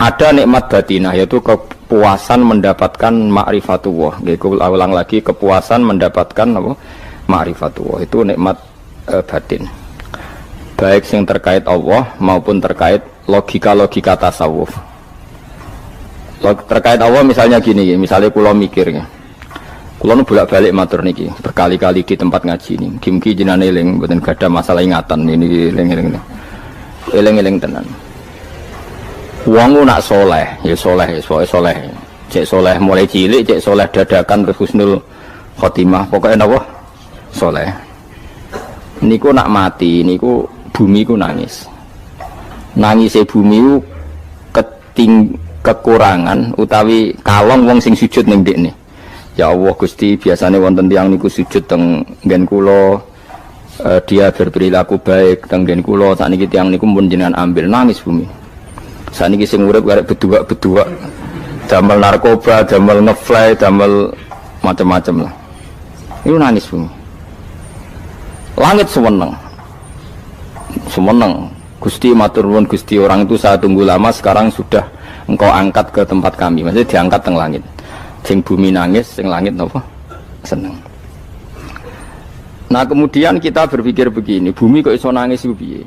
Ada nikmat batinah, yaitu kepuasan mendapatkan ma'rifatullah. Aku ulang lagi, kepuasan mendapatkan apa? Ma'rifatullah. Itu nikmat batin. Baik yang terkait Allah maupun terkait logika-logika tasawuf. Terkait Allah misalnya gini, misalnya kula mikir ya. Kula nu bolak-balik matur niki, berkali-kali di tempat ngaji ini. Mugi-mugi jenengan eling, mboten gadah masalah ingatan ini eling-eling. Eling-eling tenan. Wong nak soleh, ya soleh, soleh. Cek soleh mulai cilik, cek soleh dadakan terus husnul khotimah. Pokoknya napa? Soleh. Niku nak mati, niku bumi ku nangis. Nangise bumi ku kekurangan utawi kalong wong sing sujud ning ndekne. Ya Allah Gusti, biasanya wonten tiyang niku sujud teng nggen kula, dia berperilaku baik teng nggen kula, sakniki tiyang niku pun jenengan ambil, nangis bumi. Sakniki sing urip arek bedua-bedua, damel narkoba, damel ngefly, damel macam-macam lah. Itu nangis bumi. Langit semeneng. Semeneng. Gusti matur nuwun Gusti, orang itu saya tunggu lama, sekarang sudah engkau angkat ke tempat kami. Maksudnya diangkat teng langit. Sing bumi nangis, sing langit napa? Seneng. Nah, kemudian kita berpikir begini, bumi kok iso nangis ku piye?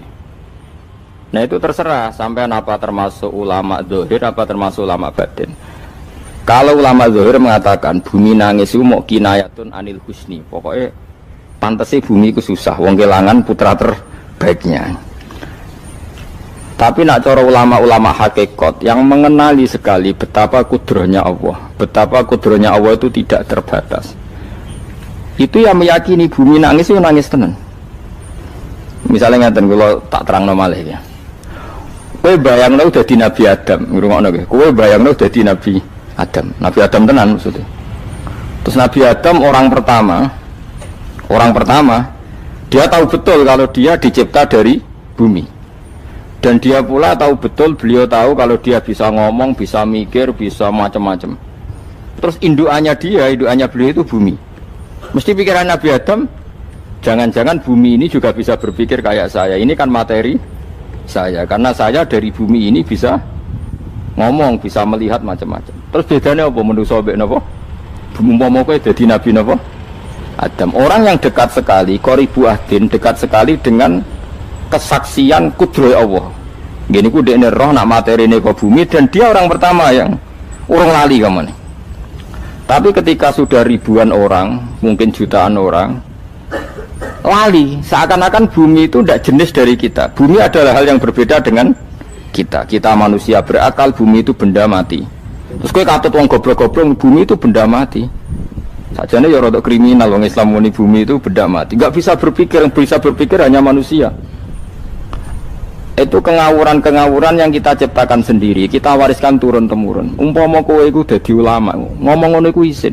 Nah, itu terserah sampean apa termasuk ulama zahir apa termasuk ulama batin. Kalau ulama zahir mengatakan bumi nangis itu mau kinayatun anil husni. Pokoknya pantese bumi itu susah, wong kelangan putra terbaiknya. Tapi nak cara ulama-ulama hakikat yang mengenali sekali betapa kudrohnya Allah, betapa kudrohnya Allah itu tidak terbatas. Itu yang meyakini bumi nangis itu nangis tenan. Misalnya ngaten kalau tak terangno malih ya. Kowe bayangno dadi Nabi Adam, ngrungokno kowe. Kowe bayangno dadi Nabi Adam. Nabi Adam tenan maksudnya. Terus Nabi Adam orang pertama dia tahu betul kalau dia dicipta dari bumi. Dan dia pula tahu betul, beliau tahu kalau dia bisa ngomong, bisa mikir, bisa macam-macam. Terus indukannya beliau itu bumi. Mesti pikiran Nabi Adam, jangan-jangan bumi ini juga bisa berpikir kayak saya. Ini kan materi saya, karena saya dari bumi ini bisa ngomong, bisa melihat macam-macam. Terus bedanya apa manusia mbek napa? Umpama kowe dadi Nabi napa? Adam. Orang yang dekat sekali, qoribu ahdin, dekat sekali dengan kesaksian kudroh Allah. Gini ku dekne roh nak materi ini ke bumi, dan dia orang pertama yang urung lali kamu nih. Tapi ketika sudah ribuan orang, mungkin jutaan orang lali, seakan-akan bumi itu tidak jenis dari kita. Bumi adalah hal yang berbeda dengan kita. Kita manusia berakal, bumi itu benda mati. Terus kowe katut wong goblok-goblok, bumi itu benda mati. Sajane ya rada kriminal wong Islam muni bumi itu benda mati. Enggak bisa berpikir, yang bisa berpikir hanya manusia. Itu kengawuran-kengawuran yang kita ciptakan sendiri, kita wariskan turun-temurun. Umpama kowe iku dadi ulama, ngomong ngono iku isin.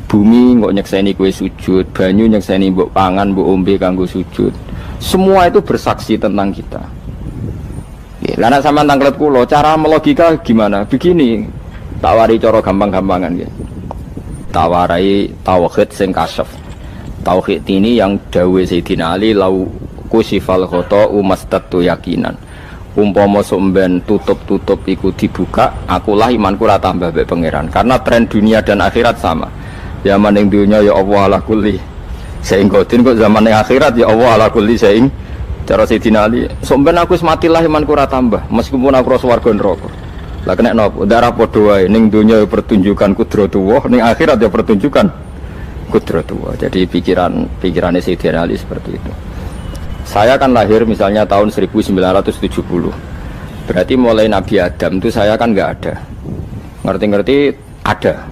Bumi kok nyekseni kowe sujud, banyu nyekseni mbok pangan, mbok ombe kanggo sujud. Semua itu bersaksi tentang kita. Nggih, lan nek sampean tanglet kula, cara melogika gimana? Begini, tak wari cara gampang-gampangan nggih. Tak warai tauhid sing kasyaf. Tauhid ini yang dawuh Sayyidina Ali lau kusifal khoto umastatu yakinan. Umpama somben tutup-tutup iku dibuka, akulah imanku ora tambah mbek pangeran. Karena tren dunia dan akhirat sama. Zaman ning dunia ya Allah ala kulli saing kodin, kok zaman ning akhirat ya Allah ala kulli saing. Cara Sayyidina Ali, somben aku wis matilah imanku ora tambah, meskipun aku ora swarga neraka. Lah kena napa? Darah padha wae, ning dunia ya pertunjukan kudratullah, ning akhirat ya pertunjukan kudratullah. Jadi pikirannya Sayyidina Ali seperti itu. Saya kan lahir misalnya tahun 1970. Berarti mulai Nabi Adam itu saya kan nggak ada. Ngerti-ngerti ada.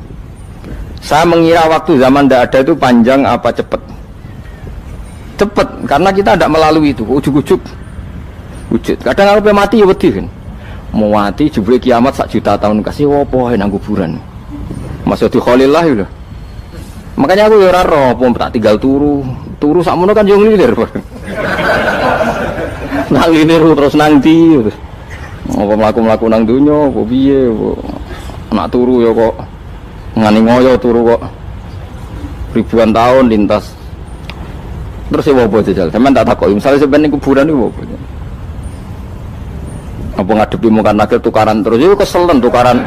Saya mengira waktu zaman tidak ada itu panjang apa cepat? Cepat, karena kita tidak melalui itu. Ujuk-ujuk wujud. Kadang aku mati ya wedi kan. Mau mati jebule kiamat 1 juta tahun kasih opo nang kuburan. Masuk di Khalillah ya. Makanya aku ya ora roh, tak tinggal turu sakmono kan yo nglilir. Nang nglilir terus nang ndi terus. Apa mlaku-mlaku nang donya apa piye nak turu ya kok ngani ngoyo turu kok ribuan tahun lintas. Terus ya apa jajal? Sampeyan tak takoki, misale sampeyan ning kuburan iku apa? Apa ngadepi mungkar nakir tukaran terus itu keselen tukaran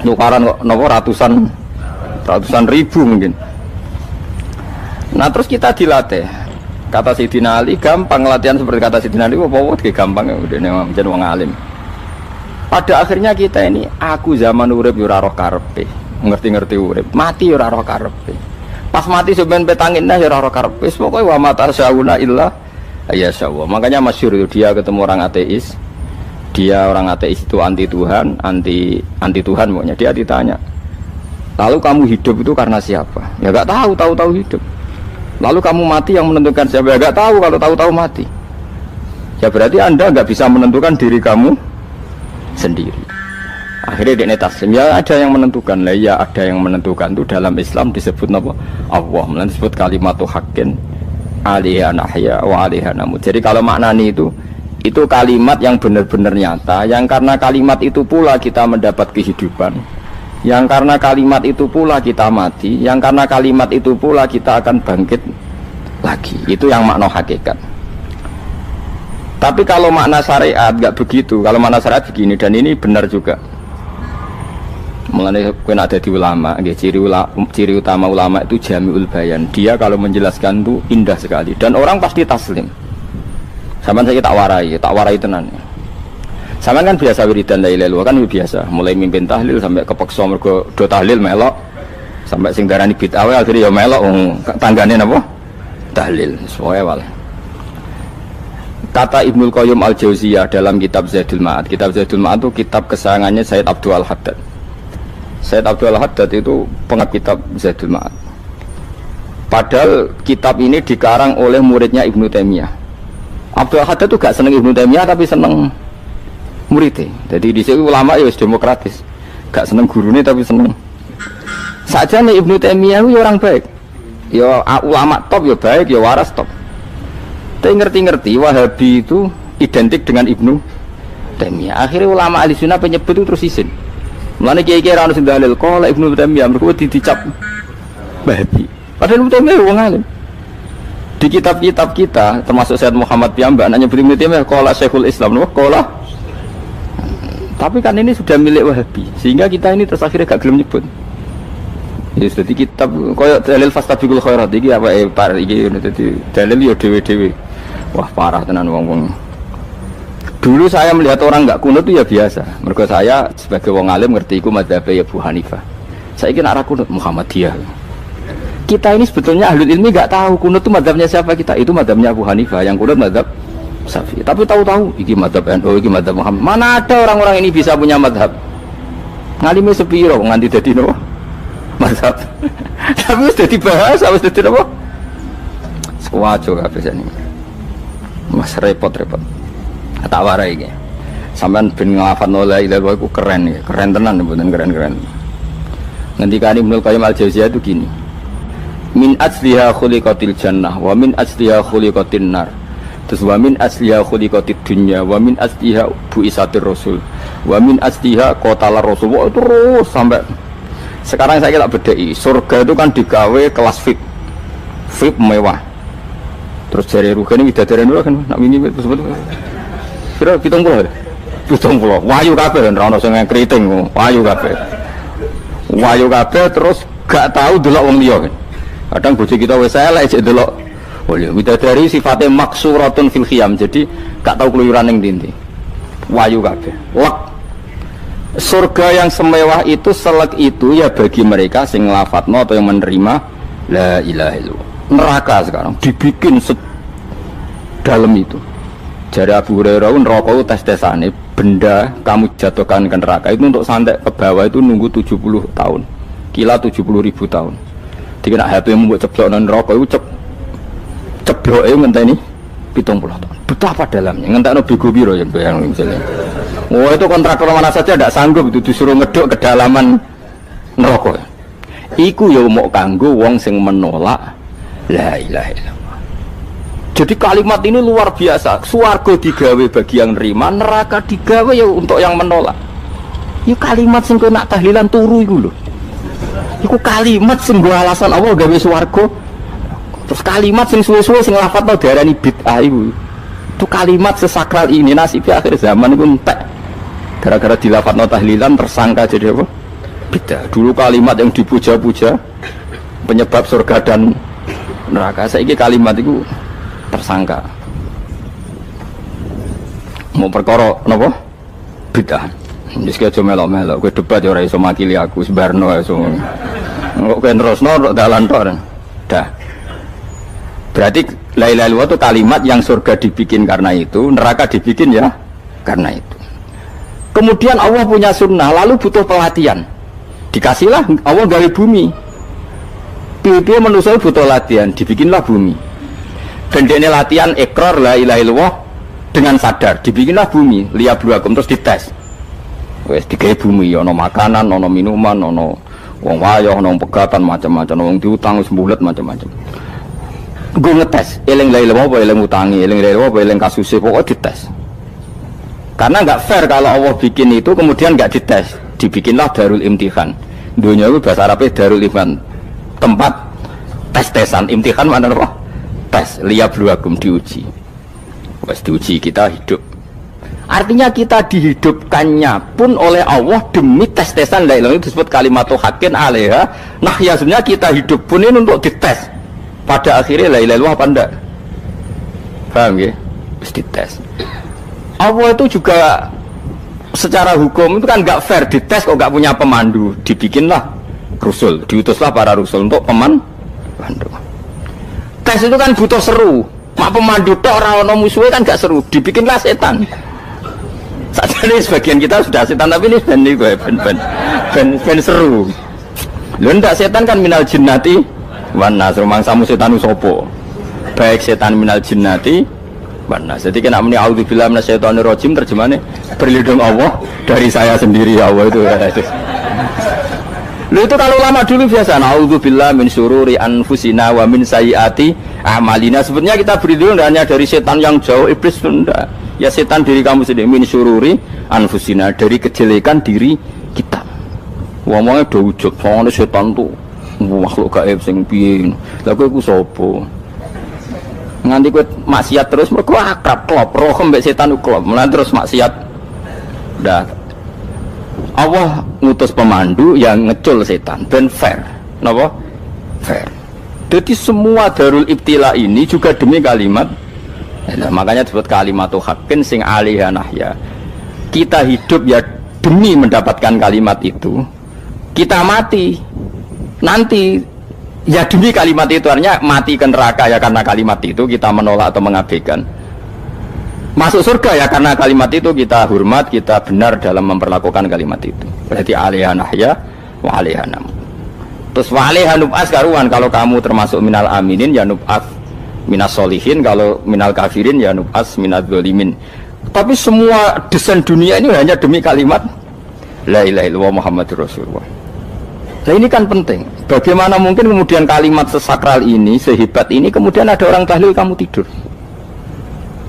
kok nopo ratusan ribu mungkin. Nah terus kita dilatih. Kata Sayyidina Ali gampang latihan seperti kata Sayyidina Ali apa gampang ya udah menjadi wong alim. Pada akhirnya kita ini aku zaman urip yo ora roh karepe, ngerti-ngerti urip, mati yo ora roh karepe. Pas mati sampean petangin dah yo ora roh karepe, pokoke wa mata syauna illa ya syawah. Makanya masyhur itu dia ketemu orang ateis. Dia orang ateis itu anti Tuhan, anti Tuhan pokoknya. Dia ditanya, lalu kamu hidup itu karena siapa? Ya gak tahu hidup. Lalu kamu mati yang menentukan siapa? Ya gak tahu, kalau tahu mati. Ya berarti Anda gak bisa menentukan diri kamu sendiri. Akhirnya dia taslim. Ya ada yang menentukan lah, ya ada yang menentukan itu dalam Islam disebut apa? Allah, disebut kalimatu haqqin alaiha nahya wa alaiha namut. Jadi kalau maknani itu kalimat yang benar-benar nyata, yang karena kalimat itu pula kita mendapat kehidupan, yang karena kalimat itu pula kita mati, yang karena kalimat itu pula kita akan bangkit lagi. Itu yang makna hakikat. Tapi kalau makna syariat nggak begitu. Kalau makna syariat begini, dan ini benar juga. Mulanya kena ada di ulama, ciri utama ulama itu jami'ul bayan. Dia kalau menjelaskan itu indah sekali, dan orang pasti taslim. Sama saya tak warai tenan. Sama kan biasa wiridan la ilaha illallah kan biasa, mulai mimpin tahlil sampai kepeksa mergo do tahlil melok, sampai sing darani bid'ah akhirnya ya melok tanggane napa? Tahlil. Soale wal. Kata Ibnul Qayyim Al-Jauziyah dalam kitab Zadul Ma'ad. Kitab Zadul Ma'ad itu kitab kesayangannya Sayyid Abdul Al-Haddad. Sayyid Abdul Al-Haddad itu pengarang kitab Zadul Ma'ad. Padahal kitab ini dikarang oleh muridnya Ibnu Taimiyah. Abdul Al-Haddad itu gak seneng Ibnu Taimiyah tapi seneng muridnya. Jadi di sini ulama ya demokratis. Gak seneng gurunya tapi seneng. Saja nih Ibnu Taimiyah itu orang baik. Ya ulama top ya baik, ya waras top. Tapi ngerti-ngerti Wahabi itu identik dengan Ibnu Taimiyah. Akhirnya ulama ahli sunnah penyebut itu terus izin. Mulane kiai-kiai ra ono sing dalil kala Ibnu Taimiyah mergo dicap Wahabi. Padahal Ibnu Taimiyah wong alim. Di kitab-kitab kita termasuk Sayyid Muhammad piyambak nanya Ibnu Taimiyah kala Syekhul Islam no kala. Tapi kan ini sudah milik Wahabi sehingga kita ini terus akhirnya gak gelem nyebut. Ya jadi kitab koyo dalil fastabiqul khairat iki apa par iki dadi dalil yo dhewe-dhewe. Wah parah tenan wong-wong. Dulu saya melihat orang enggak kunut itu ya biasa. Mergo saya sebagai wong alim ngerti iku mazhab ya Abu Hanifah. Saiki nek ora kunut Muhammadiyah. Kita ini sebetulnya ahlul ilmi enggak tahu kunut itu mazhabnya siapa kita. Itu mazhabnya Abu Hanifah, yang kunut mazhab Syafi'i. Tapi tahu-tahu iki mazhab NU, iki mazhab Muhammad. Mana ada orang-orang ini bisa punya mazhab? Ngalime sepiro nganti dadi nopo? Mazhab. Tapi wis dadi bahasa, wis dadi nopo? Sewajo kabeh jane. Mas repot-repot. Tak warai iki. Sampeyan ben nglafadzno la ilaha illallah iku keren ya. Keren tenan mboten keren-keren. Ngendikane Ibnu Qayyim Al-Jauziyah itu gini. Min asliha khuliqatil jannah wa min asliha khuliqatin nar. Terus wa min asliha khuliqatid dunya wa min asliha bu'isatir rasul wa min asliha qatalar rasul. Wah, terus sampai sekarang saya tak bedai. Surga itu kan digawe kelas VIP mewah. Terus jari rugane widadari dulu kan nak wingi wis sebut. Kira 70. 70. Wayu kabeh ora ono sing kriting, wayu kabeh. Wayu kabeh terus gak tahu delok wong liya. Kadang bojo kita wis elek sik delok. Oh iya, widadari sifatnya maksuratun fil khiyam. Jadi gak tahu keluyuran ning ndi. Wayu kabeh. Lek surga yang semewah itu selek itu ya bagi mereka sing nglafatno atau yang menerima la ilaha illallah. Neraka sekarang dibikin dalam itu. Jadi Abu Hurairah neraka itu tes-tesane benda kamu jatuhkan ke neraka itu untuk santai ke bawah itu nunggu 70 tahun. Kila 70.000 tahun. Dikena HP mu mbok ceblok nang neraka itu cebloke ngenteni 70 tahun. Betapa dalamnya. Ngentekno bego piro ya bayang misalnya. Oh itu kontraktor mana saja tidak sanggup itu disuruh ngeduk kedalaman neraka. Iku ya mau kanggo wong sing menolak la ilaha illallah. Jadi kalimat ini luar biasa. Swarga digawe bagi yang nerima, neraka digawe ya untuk yang menolak. Itu kalimat sing kena tahlilan turu iku lho. Iku kalimat sing nggo alasan Allah gawe swarga. Terus kalimat sing suwe-suwe sing lafadzno diarani bid'ah iku. Itu kalimat sesakral ini nasibnya akhir zaman itu entek. Gara-gara dilafadzno tahlilan tersangka jadi apa? Beda. Dulu kalimat yang dipuja-puja penyebab surga dan neraka. Saiki kalimat itu tersangka. Mau perkara napa? Beda. Wis ki aja melok-melok, kowe debat ya ora iso makili aku sebarno iso. Kok kowe terusno dalan tok. Dah. Berarti la ilaha illallah itu kalimat yang surga dibikin karena itu, neraka dibikin ya karena itu. Kemudian Allah punya sunnah, lalu butuh pelatihan. Dikasihlah Allah gawe bumi. Piye manusia butuh latihan, dibikinlah bumi. Dan ini latihan ikrar la ilaha illallah dengan sadar, dibikinlah bumi, liyabluwakum terus dites. Wes digawe bumi, ono makanan, ono minuman, ono wong wayah, ono pegatan macam-macam, wong diutang wis mbulet macam-macam. Gue ngetes, eling la ilaha illallah apa eling utangi, eling la ilaha illallah apa eling kasuse, pokoknya dites. Karena nggak fair kalau Allah bikin itu kemudian nggak dites, dibikinlah darul imtihan. Dunia itu bahasa Arabnya darul imtihan, tempat tes-tesan. Imtihan mana apa? Tes, liyabluwakum, diuji. Wes diuji kita hidup. Artinya kita dihidupkannya pun oleh Allah demi tes-tesan la ilaha, itu disebut kalimatu haqqin alaiha. Nah ya sebenarnya kita hidup pun ini untuk dites. Pada akhirnya la ilaha illallah apa enggak? Paham ya? Wes dites. Allah itu juga secara hukum itu kan nggak fair, dites kok nggak punya pemandu, dibikinlah rusul, diutuslah para rusul untuk pemandu. Tes itu kan butuh seru, mak pemandu tok orang ono musuhnya kan nggak seru, dibikinlah setan. Saat ini sebagian kita sudah setan tapi ini ben seru. Lo ndak setan kan minal jinnati, wana serumangsamu setan usopo, baik setan minal jinnati. Nah, jadi kena muni auzubillahi minasyaitonir rajim terjemahannya berlindung Allah dari saya sendiri ya Allah itu. Lu itu kalau lama dulu biasa auzubillahi min syururi anfusina wa min sayyiati a'malina. Sebenarnya kita berlindung hanya dari setan yang jauh, iblis enggak. Ya setan diri kamu sendiri, min syururi anfusina, dari kejelekan diri kita. Ngomongnya do ujug, soalnya setan tuh makhluk gaib sing piye. Lah kowe iku sapa? Nganti kowe maksiat terus mergo akrab klop roh mbek setan klop mulai terus maksiat. Dah Allah ngutus pemandu yang ngecul setan ben fair. Napa? Fair. Jadi semua darul ibtila ini juga demi kalimat. Nah, makanya disebut kalimatu haqqin sing alaiha nahya. Kita hidup ya demi mendapatkan kalimat itu. Kita mati nanti ya demi kalimat itu, artinya mati ke neraka ya karena kalimat itu kita menolak atau mengabaikan. Masuk surga ya karena kalimat itu kita hormat, kita benar dalam memperlakukan kalimat itu. Berarti alaiha nahya wa alaiha nam. Terus wa alaiha nub'as karuan, kalau kamu termasuk minal aminin ya nub'as minas solihin, kalau minal kafirin ya nub'as minaz zalimin. Tapi semua desain dunia ini hanya demi kalimat la ilaha illallah Muhammadur Rasulullah. Nah ini kan penting. Bagaimana mungkin kemudian kalimat sesakral ini, sehebat ini, kemudian ada orang tahlil kamu tidur?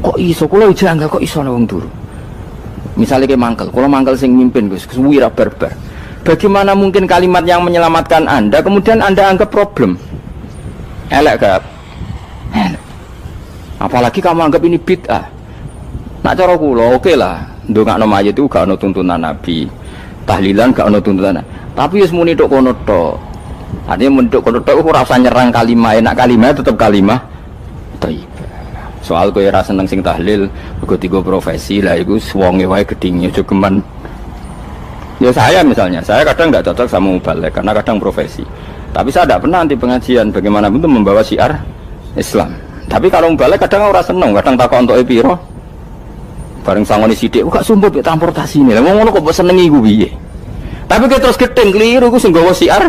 Kok iso? Kalau janggal kok iso wong turu? Misalnya kayak mangkel, kalau mangkel sing mimpin Gus, wira barbar. Bagaimana mungkin kalimat yang menyelamatkan Anda kemudian Anda anggap problem? Elek gak? Elek. Apalagi kamu anggap ini bid'ah. Nak cara kula oke lah, ndongakno mayit itu gak ono tuntunan Nabi. Tahlilan gak ono tuntunan. Tapi wis muni tok kono tok. Artinya menduk kono tok ora usah nyerang kalimah, enak kalimah tetap kalimah thayyibah. Soal kowe ora seneng sing tahlil, mergo tiga profesi lah iku wonge wae gedhinge aja geman. Ya saya misalnya, saya kadang enggak cocok sama mubalek karena kadang profesi. Tapi saya tidak pernah anti pengajian bagaimana pun membawa syiar Islam. Tapi kalau mubalek kadang ora seneng, kadang takon entuk piro. Bareng sangone sithik, kok sumpah mek transportasi ini. Lah ngono kok mbok senengi ku piye? Tapi kita terus gedeng keliru, aku sungguh siar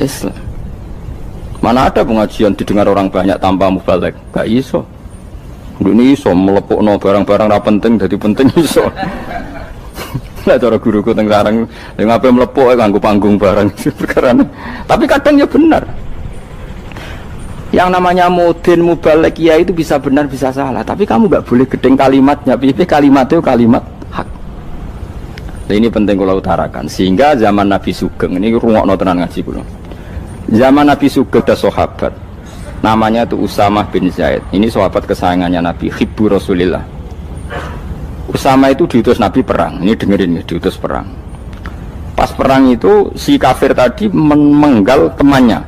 Islam. Mana ada pengajian didengar orang banyak tanpa mubalek? Gak iso. Ini iso melepukno barang-barang ra penting jadi penting iso. Lah cara guruku teng sareng, ning ape melepuk kanggo panggung barang perkara. Tapi kadang ya benar. Yang namanya mudin mubalek ya itu bisa benar bisa salah. Tapi kamu gak boleh gedeng kalimatnya. Piye kalimat itu kalimat hak. Nah, ini penting kalau utarakan sehingga zaman Nabi Sugeng ini rungokno tenan ngaji kula. Zaman Nabi Sugeng ada sahabat Namanya tuh Usamah bin Zaid. Ini sahabat kesayangannya Nabi, Hibbu Rasulillah. Usama itu diutus Nabi perang. Ini dengerin ya, diutus perang. Pas perang itu si kafir tadi menggal temannya.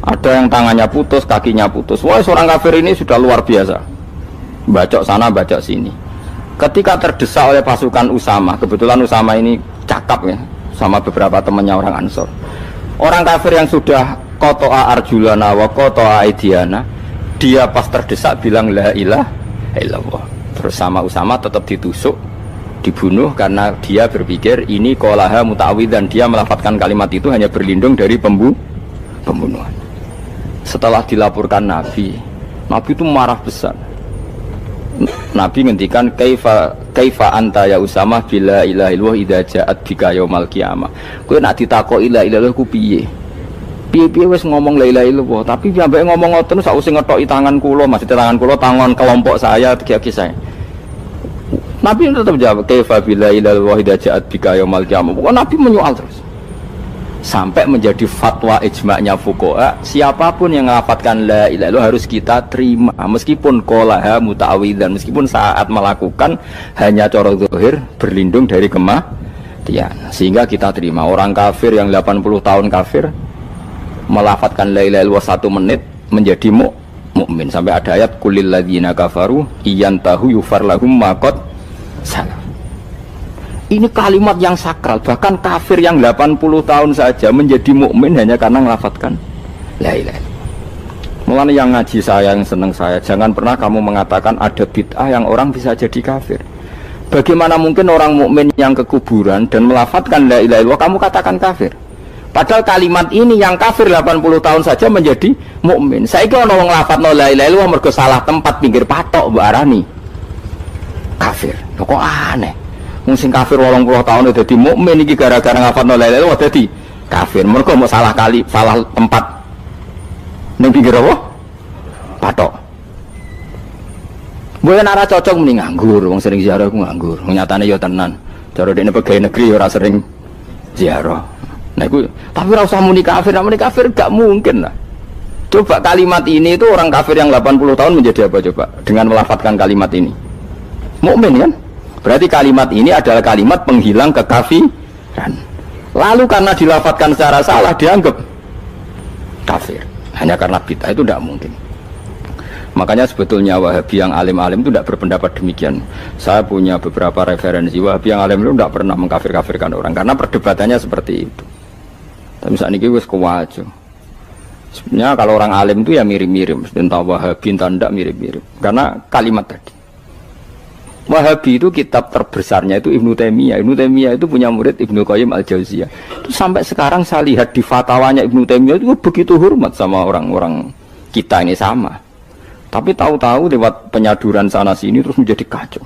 Ada yang tangannya putus, kakinya putus. Wah, seorang kafir ini sudah luar biasa. Bacok sana, bacok sini. Ketika terdesak oleh pasukan Usama, kebetulan Usama ini cakap ya, sama beberapa temannya orang Ansor. Orang kafir yang sudah Koto'a arjulana wa koto'a aidiana, dia pas terdesak bilang la ilaha illallah. Terus sama Usama tetap ditusuk, dibunuh karena dia berpikir ini qolaha muta'awwidzan, dia melafadzkan kalimat itu hanya berlindung dari pembunuhan. Setelah dilaporkan Nabi itu marah besar. Nabi ngendikan kaifa anta ya Usama bila ilaha illallah idza ja'at bika yaumal qiyamah. Kowe nak ditakoki la ilaha illallah ku piye? Piye-piye wis ngomong la ilaha illallah, tapi sampai ngomong ngoten sausé ngetoki tangan kula, maksudnya tangan kula tangan kelompok saya, tiga-tiga saya. Nabi tetap jawab kaifa bila ilaha illallah idza ja'at bika yaumal qiyamah. Pokoknya Nabi menyoal terus. Sampai menjadi fatwa ijma'nya fuqaha, siapapun yang melafadzkan la ilaha illallah harus kita terima meskipun qolaha muta'awwidzan, meskipun saat melakukan hanya cara zahir berlindung dari kematian, sehingga kita terima. Orang kafir yang 80 tahun kafir melafadzkan la ilaha illallah 1 menit menjadi mukmin. Sampai ada ayat kulil ladzina kafaru iyantahu yufar lahum ma qad salaf. Ini kalimat yang sakral, bahkan kafir yang 80 tahun saja menjadi mukmin hanya karena melafadzkan la ilaha illallah. Mulanya yang ngaji saya, yang senang saya, jangan pernah kamu mengatakan ada bid'ah yang orang bisa jadi kafir. Bagaimana mungkin orang mukmin yang ke kuburan dan melafadzkan la ilaha illallah kamu katakan kafir? Padahal kalimat ini yang kafir 80 tahun saja menjadi mukmin. Saiki ana wong nglafadzno la ilaha illallah mergo salah tempat pinggir patok mbok arani kafir. Kok aneh. Wong sing kafir 80 tahun dadi mukmin iki gara-gara nglafadzno la ilaha illallah dadi kafir. Mergo mau salah tempat ning pinggir apa? Patok. Mboten ora cocok muni nganggur, wong sering ziarah ku nganggur. Nyatane ya tenan. Cara dekne pegawai negeri ora sering ziarah. Nah, tapi ora usah muni kafir gak mungkin lah. Coba kalimat ini itu orang kafir yang 80 tahun menjadi apa coba dengan melafadzkan kalimat ini? Mukmin kan? Berarti kalimat ini adalah kalimat penghilang kekafiran. Lalu karena dilafadzkan secara salah dianggap kafir. Hanya karena bid'ah itu tidak mungkin. Makanya sebetulnya Wahabi yang alim-alim itu tidak berpendapat demikian. Saya punya beberapa referensi Wahabi yang alim itu tidak pernah mengkafir-kafirkan orang karena perdebatannya seperti itu. Tapi saat ini wis kuwajo. Sebenarnya kalau orang alim itu ya mirip-mirip, entah Wahabi entah tidak mirip-mirip. Karena kalimat tadi. Wahabi itu kitab terbesarnya itu Ibnu Taimiyah. Ibnu Taimiyah itu punya murid Ibnu Qayyim Al-Jauziyah. Itu sampai sekarang saya lihat di fatwanya Ibnu Taimiyah itu begitu hormat sama orang-orang kita ini sama. Tapi tahu-tahu lewat penyaduran sana sini terus menjadi kacau.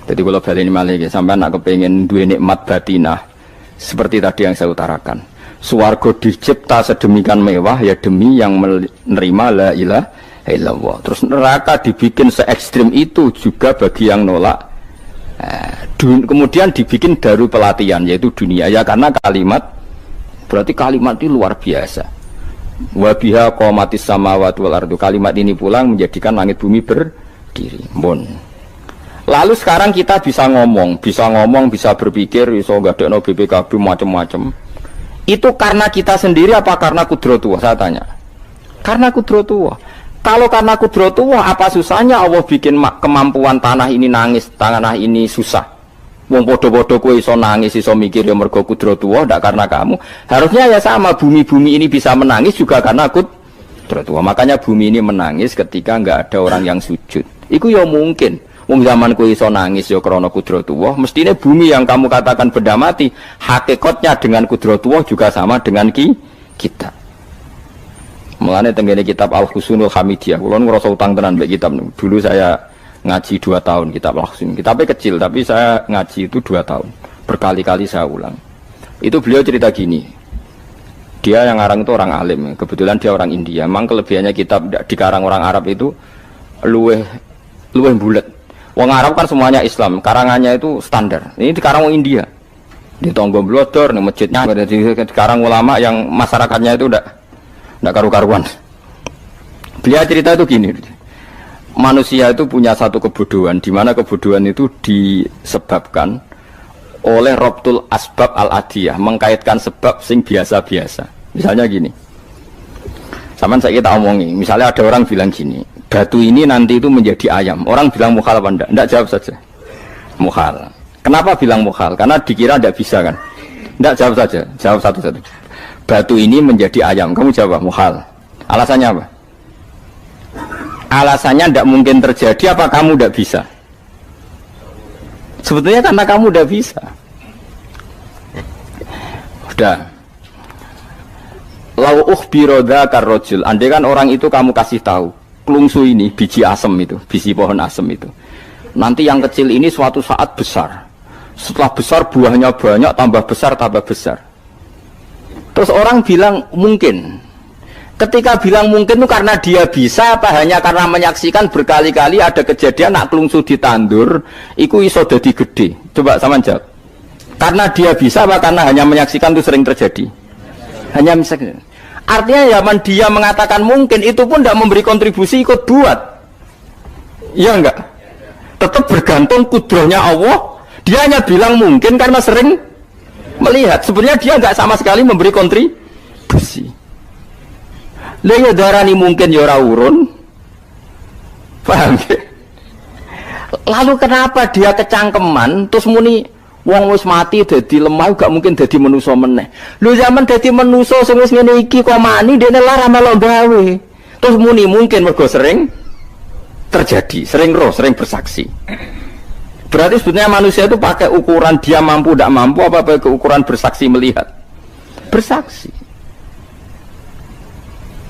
Jadi kalau balik ini malah sampai anak kepengen dua nikmat batinah seperti tadi yang saya utarakan. Swarga dicipta sedemikian mewah ya demi yang menerima la ilaha illallah. Terus neraka dibikin se ekstrim itu juga bagi yang nolak. Kemudian dibikin daru pelatihan yaitu dunia ya karena kalimat berarti kalimat itu luar biasa. Wa biha qamatis samawati wal ardu. Kalimat ini pulang menjadikan langit bumi berdiri. Bon. Lalu sekarang kita bisa ngomong, bisa berpikir, bisa ngadekno BPKB macam-macam. Itu karena kita sendiri apa karena kudratullah? Saya tanya. Karena kudratullah. Kalau karena kudratullah, apa susahnya Allah bikin kemampuan tanah ini nangis, tanah ini susah. Wong podo-podo kowe iso nangis, iso mikir ya mergo kudratullah, ndak karena kamu. Harusnya ya sama, bumi-bumi ini bisa menangis juga karena kudratullah. Makanya bumi ini menangis ketika enggak ada orang yang sujud. Iku ya mungkin. Wong zaman kowe iso nangis ya krana kudratullah, mestine bumi yang kamu katakan benda mati, hakikatnya dengan kudratullah juga sama dengan kita. Mulane tenggene kitab Al-Husunul Hamidiyah, kula ngrasa utang tenan mbek kitab. Dulu saya ngaji 2 tahun kitab Al-Husun. Kitabnya kecil tapi saya ngaji itu 2 tahun. Berkali-kali saya ulang. Itu beliau cerita gini. Dia yang ngarang itu orang alim, kebetulan dia orang India. Memang kelebihannya kitab dikarang orang Arab itu luweh bulet. Wong Arab kan semuanya Islam, karangannya itu standar. Ini dikarang orang India. Di Tonggo Blodor, di masjidnya, dikarang ulama yang masyarakatnya itu ndak karu-karuan. Beliau cerita itu gini, manusia itu punya satu kebodohan, di mana kebodohan itu disebabkan oleh robtul asbab al-adiyah, mengkaitkan sebab sing biasa-biasa. Misalnya gini, sama saya kita omongi, misalnya ada orang bilang gini, batu ini nanti itu menjadi ayam. Orang bilang mukhal apa enggak? Enggak, jawab saja. Mukhal. Kenapa bilang mukhal? Karena dikira enggak bisa kan? Enggak, jawab saja. Jawab satu-satu. Batu ini menjadi ayam. Kamu jawab mukhal. Alasannya apa? Alasannya tidak mungkin terjadi, apa kamu tidak bisa? Sebetulnya karena kamu tidak bisa. Udah. Lau ukhbiro dzakar rajul. Andai kan orang itu kamu kasih tahu, klungsu ini biji asem itu, biji pohon asem itu. Nanti yang kecil ini suatu saat besar. Setelah besar buahnya banyak, tambah besar, tambah besar. Terus orang bilang mungkin. Ketika bilang mungkin itu karena dia bisa, apa hanya karena menyaksikan berkali-kali ada kejadian nak klungsu ditandur, iku iso dadi gede. Coba sama jawab. Karena dia bisa, apa karena hanya menyaksikan itu sering terjadi? Hanya menyaksikan. Artinya zaman dia mengatakan mungkin, itu pun tidak memberi kontribusi ikut buat. Iya enggak? Tetap bergantung kudrahnya Allah. Dia hanya bilang mungkin karena sering melihat. Sebenarnya dia enggak sama sekali memberi kontribusi. Lah ya darani mungkin ya ora urun. Paham ya? Lalu kenapa dia kecangkeman terus muni wong wis mati dadi lemah gak mungkin dadi manusa meneh. Lho zaman dadi manusa sing wis ngene iki kok mani dene lara melok gawe. Terus muni mungkin mergo sering terjadi, sering roh, sering bersaksi. Berarti sebetulnya manusia itu pakai ukuran dia mampu tidak mampu apa pakai ukuran bersaksi melihat? Bersaksi.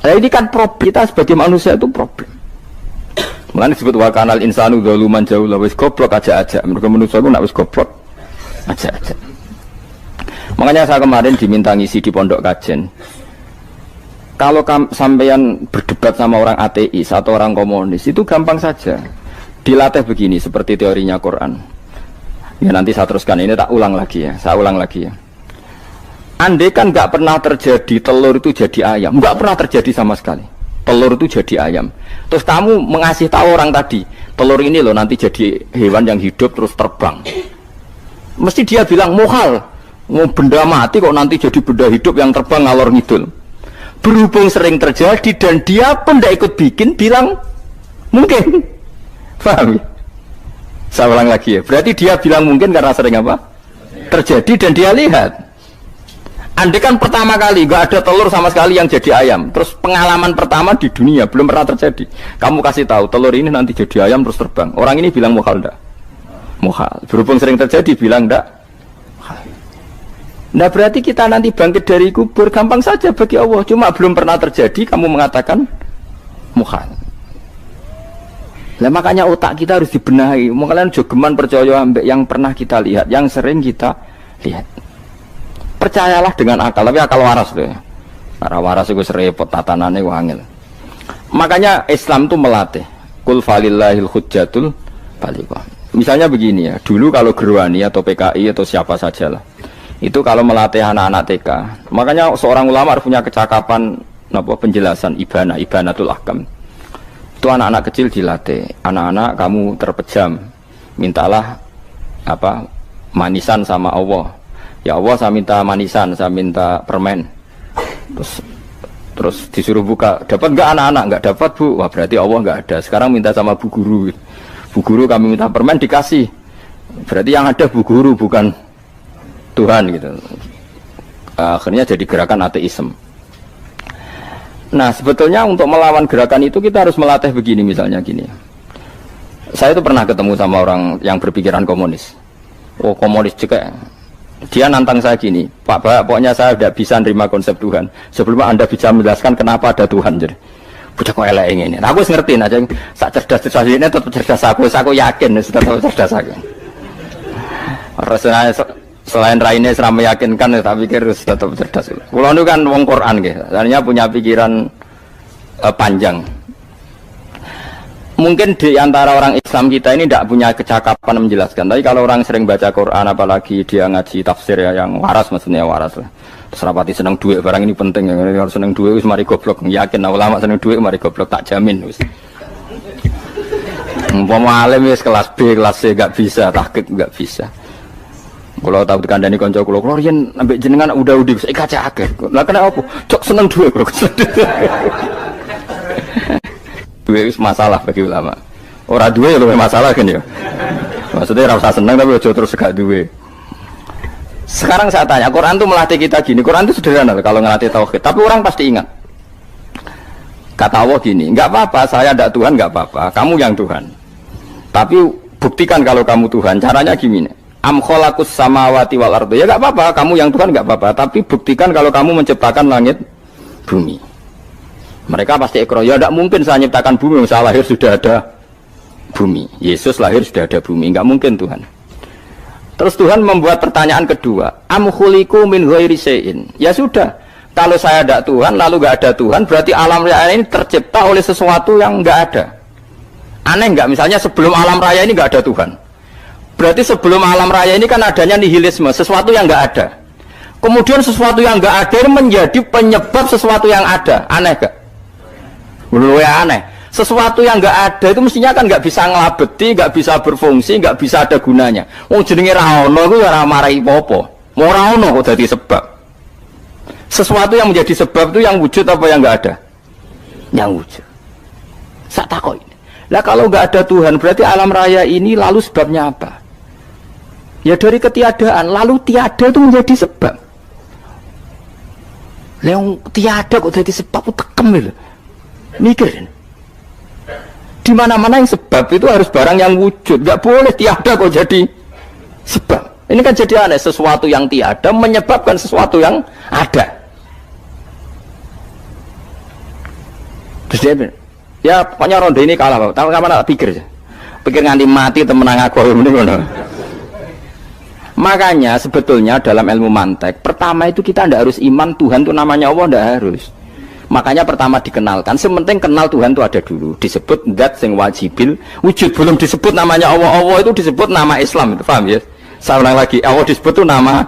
Nah ini kan problem, kita sebagai manusia itu problem. Makanya disebut wa kanal insanu zaluman jahula, wis goblok aja-aja. Mereka manusia itu nak wis goblok aja-aja. Makanya saya kemarin diminta ngisi di pondok kajen. Kalau sampeyan berdebat sama orang ateis atau orang komunis itu gampang saja. Dilatih begini seperti teorinya Quran. Ya nanti saya teruskan, ini tak ulang lagi ya. Saya ulang lagi ya. Andai kan nggak pernah terjadi telur itu jadi ayam, nggak pernah terjadi sama sekali. Telur itu jadi ayam. Terus kamu mengasih tahu orang tadi, telur ini loh nanti jadi hewan yang hidup terus terbang. Mesti dia bilang mukhal, mau benda mati kok nanti jadi benda hidup yang terbang ngalor ngidul. Berhubung sering terjadi dan dia pun tidak ikut bikin, bilang mungkin. Paham ya? Saya ulang lagi ya. Berarti dia bilang mungkin karena sering apa? Terjadi dan dia lihat. Andai kan pertama kali gak ada telur sama sekali yang jadi ayam, terus pengalaman pertama di dunia belum pernah terjadi. Kamu kasih tahu telur ini nanti jadi ayam terus terbang. Orang ini bilang mukhal enggak? Mukhal. Berhubung sering terjadi bilang enggak? Nah berarti kita nanti bangkit dari kubur gampang saja bagi Allah. Cuma belum pernah terjadi kamu mengatakan mukhal. Nah makanya otak kita harus dibenahi. Makanya jogeman percaya ambek yang pernah kita lihat, yang sering kita lihat. Percayalah dengan akal, tapi akal waras deh. Karena waras itu serepot tatanannya wangil. Makanya Islam itu melatih. Kul falillahil hujjatul balighah. Misalnya begini ya, dulu kalau Gerwani atau PKI atau siapa sajalah, itu kalau melatih anak-anak TK, makanya seorang ulama harus punya kecakapan penjelasan ibanatul ahkam. Itu anak-anak kecil dilatih. Anak-anak kamu terpejam, mintalah manisan sama Allah. Ya Allah saya minta manisan, saya minta permen. Terus disuruh buka, dapat enggak anak-anak? Enggak dapat Bu. Wah berarti Allah enggak ada. Sekarang minta sama Bu Guru. Bu Guru kami minta permen dikasih. Berarti yang ada Bu Guru bukan Tuhan gitu. Akhirnya jadi gerakan ateisme. Nah sebetulnya untuk melawan gerakan itu kita harus melatih begini misalnya gini. Saya itu pernah ketemu sama orang yang berpikiran komunis. Oh komunis juga. Dia nantang saya gini, Pak Bah, pokoknya saya tidak bisa nerima konsep Tuhan. Sebelum Anda bisa menjelaskan kenapa ada Tuhan. Jadi, bocah kok elek ini. Nah, aku ngerti aja, sak cerdas ini tetap cerdas aku yakin, tetap cerdas aku. Rasanya selain raine seram meyakinkan, tapi pikir tetap cerdas. Kulo itu kan wong Quran gitu, artinya punya pikiran panjang. Mungkin di antara orang Islam kita ini tidak punya kecakapan menjelaskan. Tapi kalau orang sering baca Quran, apalagi dia ngaji tafsir ya, yang waras, maksudnya waras lah. Terus rapati seneng duit, barang ini penting. Kalau seneng duit, mari goblok. Yakin ulama seneng duit, mari goblok, tak jamin. Umpama alim wis kelas B, kelas C gak bisa, tahqiq gak bisa. Kalau tahu dikandani kanca kula, kula riyen ambek jenengan udah saya kaca akeh. Lah kena apa? Cok seneng duit kula. Duit wis masalah bagi ulama. Ora duwe luwih masalah kan ya. Maksudnya ora usah seneng tapi aja terus gak duwe. Sekarang saya tanya, Quran itu melatih kita gini. Quran itu sederhana kalau ngelatih tauhid, tapi orang pasti ingat. Kata Allah gini, enggak apa-apa, saya ada Tuhan enggak apa-apa, kamu yang Tuhan. Tapi buktikan kalau kamu Tuhan. Caranya gini. Am khalaqus samawati wal ardi. Ya enggak apa-apa, kamu yang Tuhan enggak apa-apa, tapi buktikan kalau kamu menciptakan langit bumi. Mereka pasti ikrar, ya tidak mungkin saya menciptakan bumi, saya lahir sudah ada bumi. Yesus lahir sudah ada bumi, enggak mungkin Tuhan. Terus Tuhan membuat pertanyaan kedua, am khuliqu min ghairi syai'in. Ya sudah, kalau saya ada Tuhan lalu enggak ada Tuhan, berarti alam raya ini tercipta oleh sesuatu yang enggak ada. Aneh enggak? Misalnya sebelum alam raya ini enggak ada Tuhan. Berarti sebelum alam raya ini kan adanya nihilisme, sesuatu yang enggak ada. Kemudian sesuatu yang enggak ada menjadi penyebab sesuatu yang ada. Aneh enggak? Menurut aneh, sesuatu yang enggak ada itu mestinya kan enggak bisa ngelabeti, enggak bisa berfungsi, enggak bisa ada gunanya. Wong jenenge ra ono iku ora marai apa-apa. Mau ora ono kok dadi sebab. Sesuatu yang menjadi sebab itu yang wujud apa yang enggak ada? Yang wujud. Sak takoki. Lah kalau enggak ada Tuhan, berarti alam raya ini lalu sebabnya apa? Ya dari ketiadaan, lalu tiada itu menjadi sebab. Lah yang tiada kok jadi sebab itu tekem lho. Mikir. Di mana-mana yang sebab itu harus barang yang wujud. Enggak boleh tiada kok jadi sebab. Ini kan jadi aneh, sesuatu yang tiada menyebabkan sesuatu yang ada. Terus dia bilang, ya pokoknya ronde ini kalah, Pak. Tahu kapan tak pikir aja. Pikir nganti mati temenang aku ini ngono. Makanya sebetulnya dalam ilmu mantek, pertama itu kita tidak harus iman Tuhan itu namanya Allah, tidak harus. Makanya pertama dikenalkan, sementing kenal Tuhan itu ada dulu. Disebut zat sing wajibil wujud, belum disebut namanya Allah. Allah itu disebut nama Islam, itu paham ya? Saya ulang lagi, Allah disebut itu nama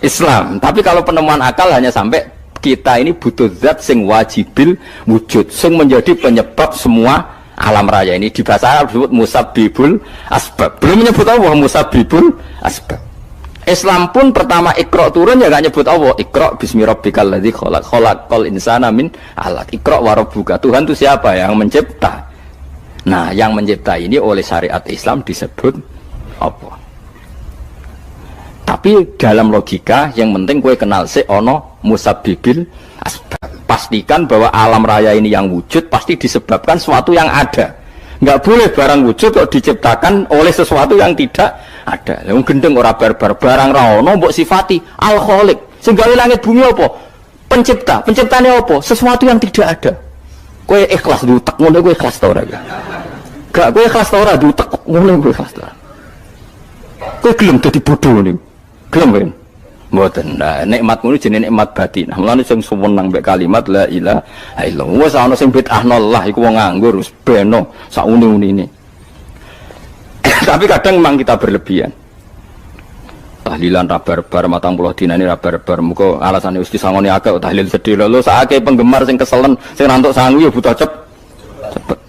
Islam. Tapi kalau penemuan akal hanya sampai kita ini butuh zat sing wajibil wujud, sing menjadi penyebab semua alam raya ini. Di bahasa Arab disebut musabbibul asbab. Belum menyebut Allah musabbibul asbab. Islam pun pertama Iqra turun ya gak nyebut Allah. Iqra bismi rabbikal ladzi khalaq, khalaqal insana min 'alaq. Iqra wa rabbuka. Tuhan itu siapa? Yang mencipta. Nah, yang mencipta ini oleh syariat Islam disebut apa? Tapi dalam logika yang penting kowe kenal sik ana musabbibil asbab. Pastikan bahwa alam raya ini yang wujud pasti disebabkan sesuatu yang ada. Enggak boleh barang wujud kok diciptakan oleh sesuatu yang tidak ada. Yang gendeng ora barbar barang ra ono mbok sifati al khaliq. Sing gawe langit bumi apa? Pencipta. Penciptane apa? Sesuatu yang tidak ada. Kowe ikhlas dutek ngono kowe ikhlas ta ora? Gak kowe ikhlas ta ora dutek ngono kowe ikhlas ta. Kowe gelem dadi bodho niku. Gelem kowe. Mboten. Nah, nikmat ngono jenenge nikmat batin. Mulane sing suwenang mbek kalimat la ilaha illallah. Wes ana sing bid'ahno Allah iku wong nganggur wis beno sak uni-unine. Tapi kadang memang kita berlebihan. Tahlilan rabar-bar matang puluh dina ini rabar-bar muka alasannya usti sangoni akeh tahlil sedih lho saake penggemar sing keselen sing rantuk sangu ya butuh cepet.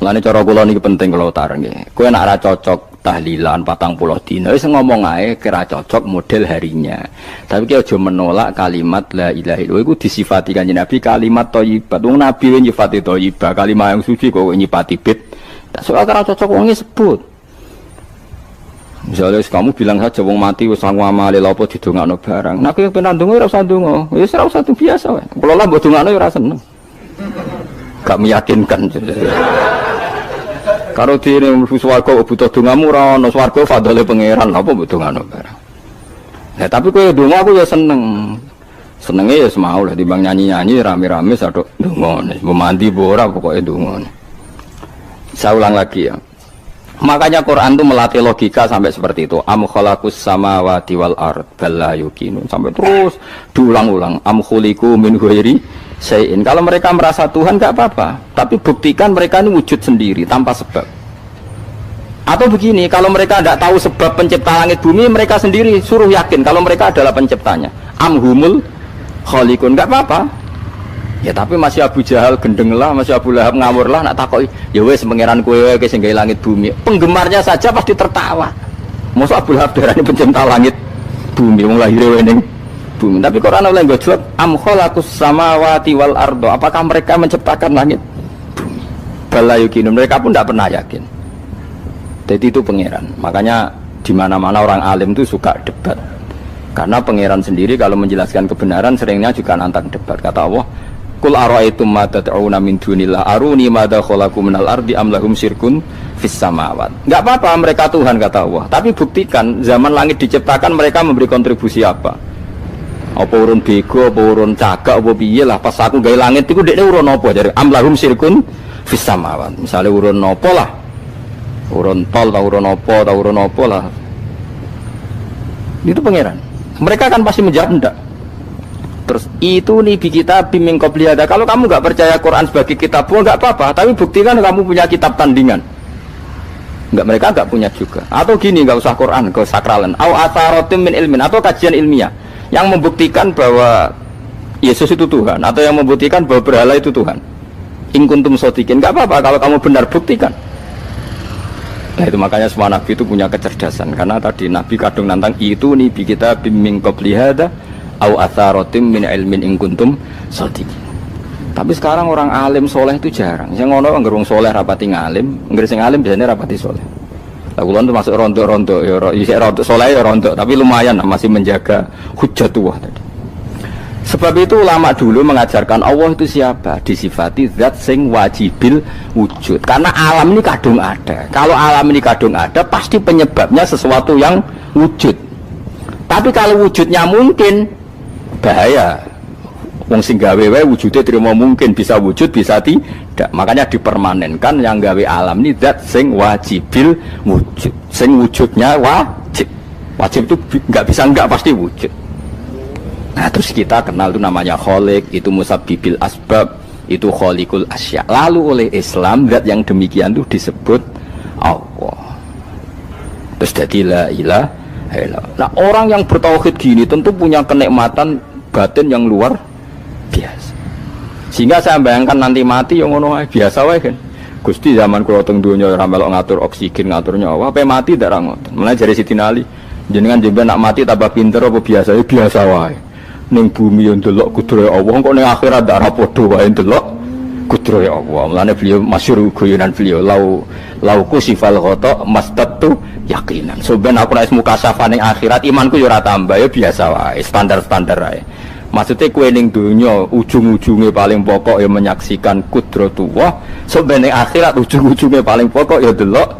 Lane cara kula niki penting kula utara nggih. Kowe nek ora cocok tahlilan 40 dina wis ngomong ae kira cocok model harinya. Tapi ki aja menolak kalimat la ilaha illallah iku disifati Kanjeng Nabi kalimat thayyibat. Wong Nabi nyifati thayyibah, kalimat yang suci kok nyifati bid. Tak soal kira cocok wong sebut. Misalnya kamu bilang saja wong mati wis sangu amale lha apa didongakno barang. Nek kowe pengen ndonga ora usah ndonga. Wis ora usah biasa wae. Kula lah mbok dongakno ya ora seneng. Gak meyakinkan. Karo dene mlebu swarga butuh dongamu ora ana swarga fadhole pangeran apa mbok dongano barang. Nah tapi kowe donga aku ya seneng. Senenge ya semau lah timbang nyanyi-nyanyi rame-rame sadok donga. Mbok mandi mbok ora pokoke donga. Saya ulang lagi ya. Makanya Quran itu melatih logika sampai seperti itu. Am khalaqus samawati wal ard bal la yuqinun sampai terus diulang-ulang. Am khuliqu min ghairi syai'in. Kalau mereka merasa Tuhan nggak apa-apa, tapi buktikan mereka ini wujud sendiri tanpa sebab. Atau begini, kalau mereka tidak tahu sebab pencipta langit bumi, mereka sendiri suruh yakin kalau mereka adalah penciptanya. Amhumul khaliqun, nggak apa-apa. Ya tapi masih Abu Jahal gendeng lah, masih Abu Lahab ngawur lah, nak takoki, ya wes pangeran kowe ke sing gawe langit bumi. Penggemarnya saja pasti tertawa. Masa Abu Lahab darani pencipta langit bumi, wong lahir ning bumi. Tapi Quran oleh nggo jawab, am khalaqus samawati wal ardo. Apakah mereka menciptakan langit bumi? Bala yuqinun, mereka pun tidak pernah yakin. Jadi itu pangeran. Makanya di mana-mana orang alim itu suka debat. Karena pangeran sendiri kalau menjelaskan kebenaran seringnya juga nantang debat. Kata Allah, Qul ara'aytum ma tad'una min dunillah aruni madza khalaqu minal ardi am lahum syirkun fis samawat. Enggak apa-apa mereka Tuhan kata Allah, tapi buktikan zaman langit diciptakan mereka memberi kontribusi apa? Apa urun bego, apa urun cagak, apa piye lah pas aku gawe langit iku dekne urun apa jare am lahum syirkun fis samawat. Misale urun apa lah? Urun tol ta urun apa lah. Itu pangeran. Mereka kan pasti menjawab enggak. Terus itu nih bi kita biming qobliyada. Kalau kamu nggak percaya Quran sebagai kitab, nggak apa-apa. Tapi buktikan kamu punya kitab tandingan. Nggak, mereka nggak punya juga. Atau gini, nggak usah Quran, nggak usah sakralan. Au atharotim min ilmin, atau kajian ilmiah yang membuktikan bahwa Yesus itu Tuhan, atau yang membuktikan bahwa berhala itu Tuhan. In kuntum shodiqin, nggak apa-apa. Kalau kamu benar buktikan. Nah itu makanya semua nabi itu punya kecerdasan. Karena tadi nabi kadung nantang itu nih bi kita biming qobliyada. Au atharotim min ilmin in kuntum shodiqin. Tapi sekarang orang alim soleh itu jarang. Yang ngono ngerung soleh rapati ngalim, nggere sing alim biasanya rapati soleh. Lah kula itu masuk rontok-rontok ya isih rontok soleh ya rontok, tapi lumayan masih menjaga hujjatullah tadi. Sebab itu ulama dulu mengajarkan Allah itu siapa? Disifati zat sing wajibil wujud. Karena alam ini kadung ada. Kalau alam ini kadung ada, pasti penyebabnya sesuatu yang wujud. Tapi kalau wujudnya mungkin, bahaya. Wong sing gawe wae wujude terima mungkin bisa wujud bisa tidak. Makanya dipermanenkan yang gawe alam ini zat sing wajibil wujud. Sing wujudnya wajib. Wajib itu enggak bisa enggak pasti wujud. Nah, terus kita kenal itu namanya khaliq, itu musabbibil asbab, itu khaliqul asya. Lalu oleh Islam zat yang demikian itu disebut Allah. Terus jadi la ilaha illallah. Nah, orang yang bertauhid gini tentu punya kenikmatan batin yang luar biasa. Sehingga saya bayangkan nanti mati yang ngono biasa wae kan. Gusti zaman kula teng donya ora melok ngatur oksigen, ngatur nyawa, apa mati ndak ra ngoten. Mulane jare Siti Ali, jenengan jenengan nak mati tambah pinter apa biasa? Ya biasa wae. Ning bumi yo ndelok kudrohe Allah, kok ning akhirat ndak ra padha wae ndelok kudrohe Allah. Mulane beliau masyhur guyonan beliau lauku sifal ghata mastatu yakinan. So ben aku nek mukasafah ning akhirat imanku yo ora tambah ya biasa wae, standar-standar wae. Maksudnya kue ning dunya ujung-ujungnya paling pokok ya menyaksikan kudratullah. Sebenarnya akhirat ujung-ujungnya paling pokok ya delok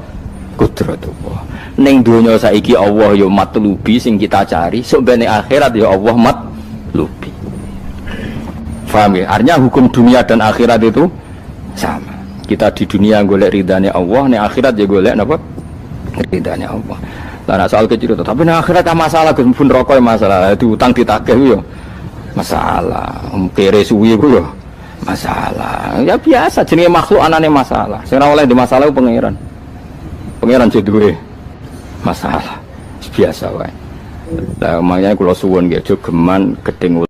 kudratullah. Ning dunya saiki Allah ya matlubi sing kita cari. Sebenarnya akhirat ya Allah matlubi. Paham ya? Artinya hukum dunia dan akhirat itu sama. Kita di dunia golek ridhanya Allah, ning akhirat ya golek napa? Ridhanya Allah. Lah soal kecil itu, tapi ning akhirat masalah Gus pun rokok masalah, diutang ditagih yo. Masalah, kere suwi ku ya masalah. Ya biasa jenenge makhluk anane masalah. Sing ora oleh di masalah pangeran. Pangeran sing duwe masalah. Biasa wae. Lah makanya kula suwun nggih aja geman gedeng